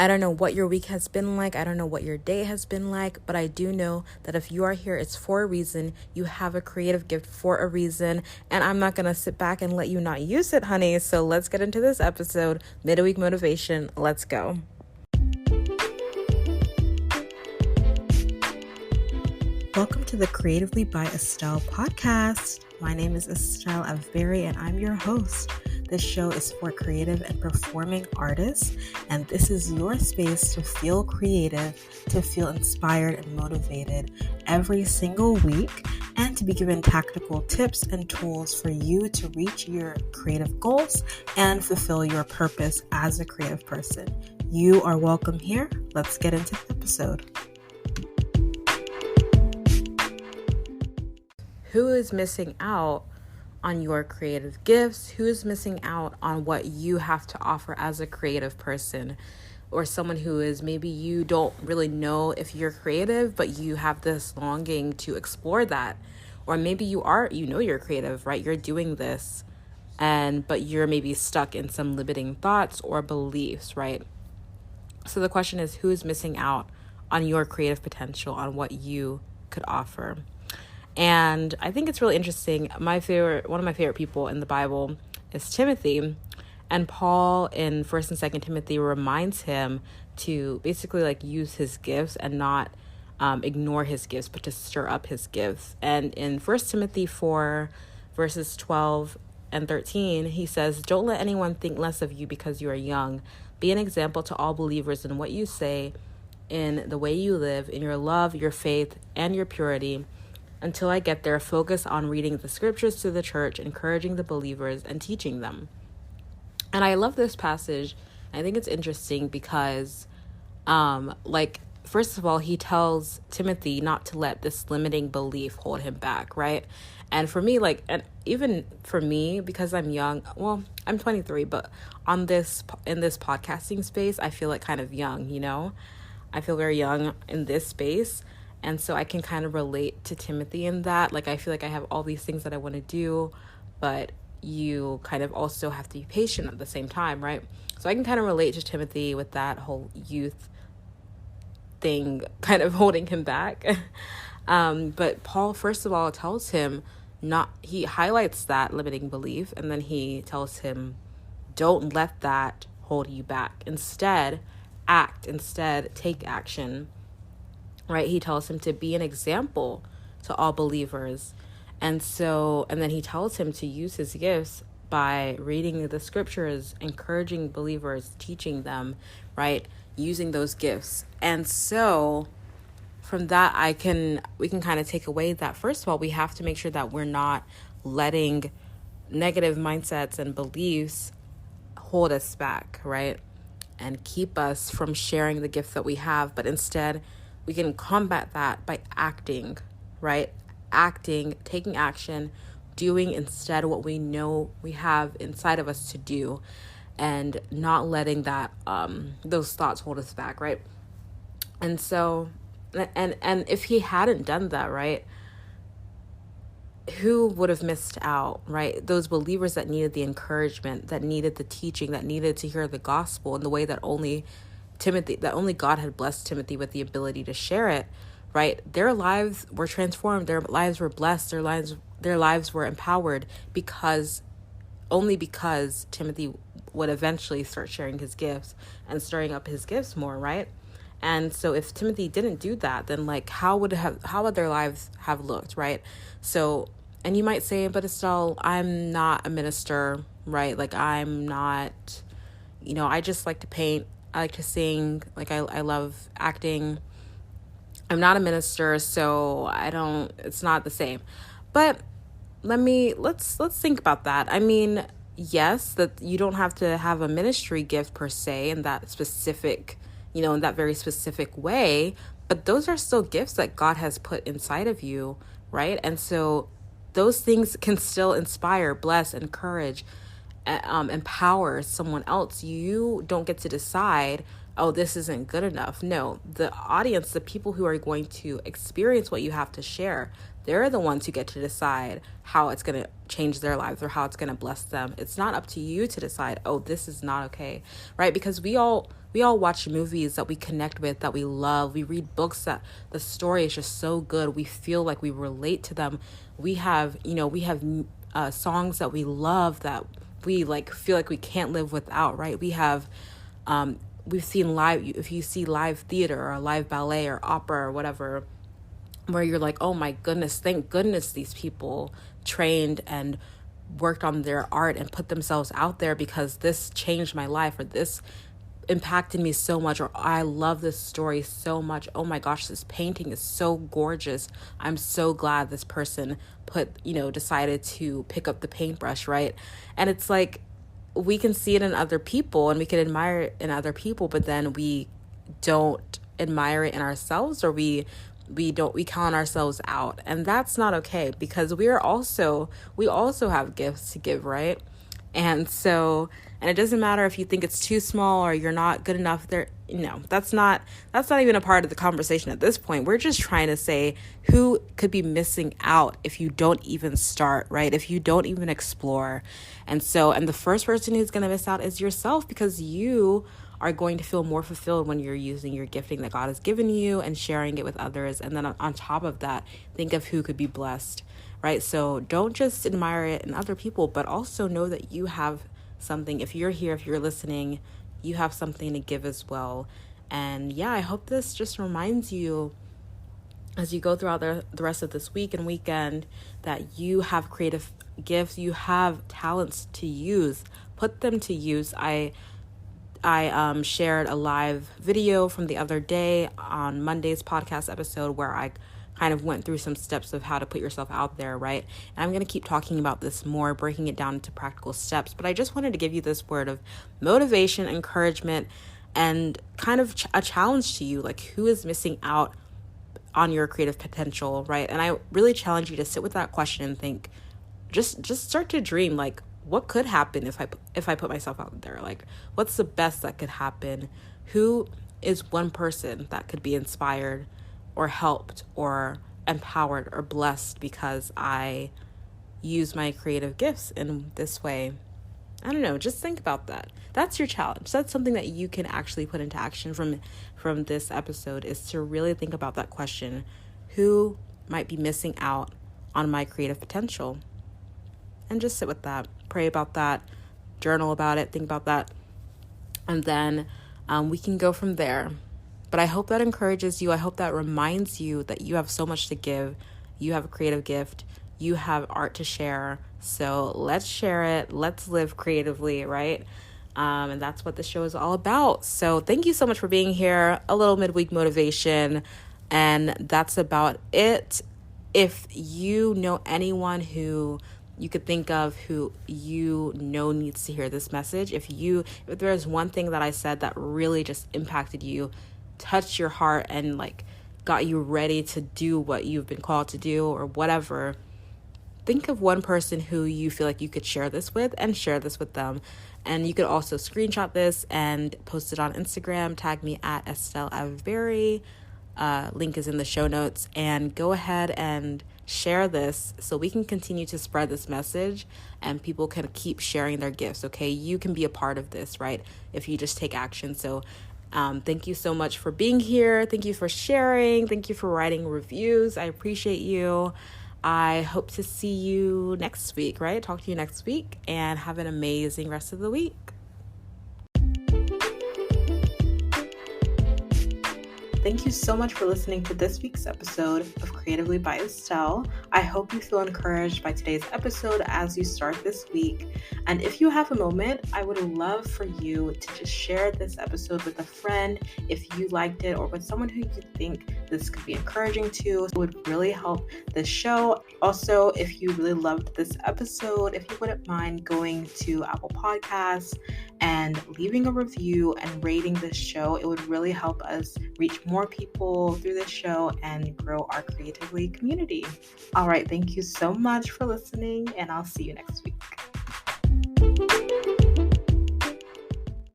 I don't know what your week has been like. I don't know what your day has been like, but I do know that if you are here, it's for a reason. You have a creative gift for a reason, and I'm not going to sit back and let you not use it, honey. So let's get into this episode. Midweek motivation. Let's go. Welcome to the Creatively by Estelle podcast. My name is Estelle Avberry and I'm your host. This show is for creative and performing artists, and this is your space to feel creative, to feel inspired and motivated every single week, and to be given tactical tips and tools for you to reach your creative goals and fulfill your purpose as a creative person. You are welcome here. Let's get into the episode. Who is missing out on your creative gifts? Who is missing out on what you have to offer as a creative person? Or someone who is, maybe you don't really know if you're creative, but you have this longing to explore that. Or maybe you know you're creative, right? You're doing this, but you're maybe stuck in some limiting thoughts or beliefs, right? So the question is, who is missing out on your creative potential, on what you could offer? And I think it's really interesting. One of my favorite people in the Bible is Timothy, and Paul in 1st and 2nd Timothy reminds him to basically use his gifts and not ignore his gifts, but to stir up his gifts. And in 1 Timothy 4 verses 12 and 13, he says, "Don't let anyone think less of you because you are young. Be an example to all believers in what you say, in the way you live, in your love, your faith, and your purity. Until I get there, focus on reading the scriptures to the church, encouraging the believers, and teaching them." And I love this passage. I think it's interesting because, first of all, he tells Timothy not to let this limiting belief hold him back, right? And for me, and even for me, because I'm young, well, I'm 23, but in this podcasting space, I feel kind of young, I feel very young in this space. And so I can kind of relate to Timothy in that. I feel like I have all these things that I want to do, but you kind of also have to be patient at the same time, right? So I can kind of relate to Timothy with that whole youth thing kind of holding him back. But Paul, first of all, tells him he highlights that limiting belief, and then he tells him, don't let that hold you back. Instead, take action. Right? He tells him to be an example to all believers. And then he tells him to use his gifts by reading the scriptures, encouraging believers, teaching them, right? Using those gifts. And so from that, we can kind of take away that, first of all, we have to make sure that we're not letting negative mindsets and beliefs hold us back, right? And keep us from sharing the gifts that we have, but instead, we can combat that by acting, right? Taking action, doing instead what we know we have inside of us to do, and not letting that those thoughts hold us back, right? And so, and if he hadn't done that, right, who would have missed out, right? Those believers that needed the encouragement, that needed the teaching, that needed to hear the gospel in the way that only God had blessed Timothy with the ability to share it, right? Their lives were transformed. Their lives were blessed. Their lives were empowered because Timothy would eventually start sharing his gifts and stirring up his gifts more, right? And so if Timothy didn't do that, then how would their lives have looked, right? So, and you might say, but Estelle, I'm not a minister, right? I'm not, I just like to paint. I like to sing, I love acting. I'm not a minister, so it's not the same. But let's think about that. I mean, yes, that you don't have to have a ministry gift per se in that specific, in that very specific way, but those are still gifts that God has put inside of you, right? And so those things can still inspire, bless, encourage, empowers someone else, you don't get to decide, oh, this isn't good enough. No, the audience, the people who are going to experience what you have to share, they're the ones who get to decide how it's going to change their lives or how it's going to bless them. It's not up to you to decide, oh, this is not okay, right? Because we all watch movies that we connect with, that we love. We read books that the story is just so good. We feel like we relate to them. We have songs that we love that we like feel like we can't live without, right? We've seen live, if you see live theater or live ballet or opera or whatever, where you're like, oh my goodness, thank goodness these people trained and worked on their art and put themselves out there, because this changed my life, or this impacted me so much, or I love this story so much. Oh my gosh, this painting is so gorgeous. I'm so glad this person decided to pick up the paintbrush, right? And it's like, we can see it in other people and we can admire it in other people, but then we don't admire it in ourselves, or we count ourselves out. And that's not okay, because we also have gifts to give, right? And it doesn't matter if you think it's too small or you're not good enough there. No, that's not even a part of the conversation at this point. We're just trying to say who could be missing out if you don't even start, right? If you don't even explore. And the first person who's going to miss out is yourself, because you are going to feel more fulfilled when you're using your gifting that God has given you and sharing it with others. And then on top of that, think of who could be blessed, right? So don't just admire it in other people, but also know that you have something. If you're here, if you're listening, you have something to give as well. And yeah, I hope this just reminds you as you go throughout the rest of this week and weekend that you have creative gifts, you have talents to use. Put them to use. I shared a live video from the other day on Monday's podcast episode where I kind of went through some steps of how to put yourself out there, right? And I'm going to keep talking about this more, breaking it down into practical steps. But I just wanted to give you this word of motivation, encouragement, and kind of a challenge to you, like who is missing out on your creative potential, right? And I really challenge you to sit with that question and think, just start to dream, like, what could happen if I put myself out there? Like, what's the best that could happen? Who is one person that could be inspired or helped or empowered or blessed because I use my creative gifts in this way? I don't know, just think about that. That's your challenge. That's something that you can actually put into action from this episode, is to really think about that question. Who might be missing out on my creative potential? And just sit with that, pray about that, journal about it, think about that. And then we can go from there. But I hope that encourages you. I hope that reminds you that you have so much to give. You have a creative gift. You have art to share. So let's share it. Let's live creatively, right? And that's what the show is all about. So thank you so much for being here. A little midweek motivation. And that's about it. If you know anyone who you could think of who needs to hear this message, if there's one thing that I said that really just impacted you, touched your heart, and like got you ready to do what you've been called to do or whatever, think of one person who you feel like you could share this with and share this with them. And you could also screenshot this and post it on Instagram, tag me at Estelle Avery. Link is in the show notes, and go ahead and share this so we can continue to spread this message and people can keep sharing their gifts. Okay, you can be a part of this, right? If you just take action. So thank you so much for being here. Thank you for sharing. Thank you for writing reviews. I appreciate you. I hope to see you next week, right? Talk to you next week, and have an amazing rest of the week. Thank you so much for listening to this week's episode of Creatively by Estelle. I hope you feel encouraged by today's episode as you start this week. And if you have a moment, I would love for you to just share this episode with a friend if you liked it, or with someone who you think this could be encouraging to. It would really help this show. Also, if you really loved this episode, if you wouldn't mind going to Apple Podcasts and leaving a review and rating this show, it would really help us reach more people through this show and grow our Creatively community. All right, thank you so much for listening, and I'll see you next week.